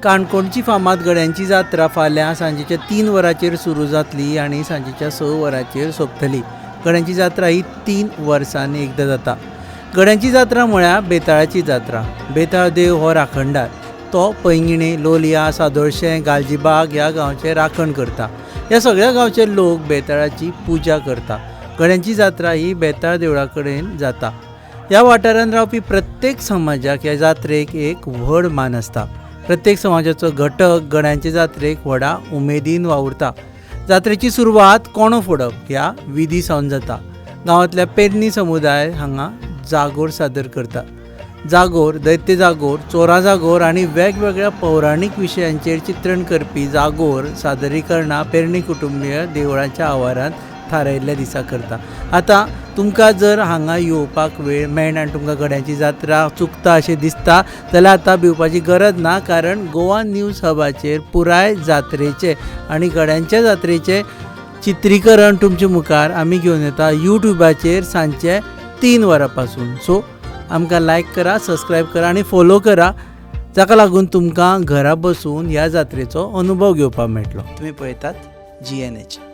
काणकोणची फामाद गड्यांची जात्रा फाल्यां सांजेच्या 3 वरांचेर सुरू जातली आनी सांजेच्या 6 वरांचेर सोंपतली। गड्यांची जात्रा ही 3 वर्सांनी एकदां जाता। गड्यांची जात्रा म्हळ्यार बेताळाची जात्रा। बेताळ देव हो राखणदार, तो पैंगिणी, लोलया, सादोळशें, गालजीबाग ह्या गांवचे राखण करता। ह्या सगळ्या गांवचे लोक बेताळाची पुजा करता। गड्यांची जात्रा ही बेताळ देवळा कडेन जाता। ह्या वाठारांत रावपी प्रत्येक समाजाक ह्या जात्रेक एक व्हड मान आसता। प्रत्येक समाजाचो घटक गड्यांचे जात्रेक व्हडा उमेदीन वावुरता। जात्रेची सुरवात कोणो फोडप ह्या विधी सावन जाता। गांवांतल्या पेरणी समुदाय हांगा जागोर सादर करता। जागोर, दैत्य जागोर, चोरां जागोर आनी वेगवेगळ्या पौराणीक विशयांचेर चित्रण करपी जागोर सादरीकरणां पेरणी कुटुंबीय देवळाच्या आवारांत थारायिल्ल्या दिसा करता। आतां तुमकां जर हांगा येवपाक वेळ मेळना आनी तुमकां गड्यांची जात्रा चुकता अशें दिसता जाल्यार आतां भिवपाची गरज ना, कारण गोवा न्यूज हबाचेर पुराय जात्रेचे आनी गड्यांच्या जात्रेचे चित्रीकरण तुमचे मुखार आमी घेवन येता यूट्यूबाचेर सांजचे 3 वरां पासून। सो आमकां लायक करा, सबस्क्रायब करा आनी फॉलो करा, जाका लागून तुमकां घरा बसून ह्या जात्रेचो अनुभव घेवपाक मेळटलो। तुमी पळयतात GNH।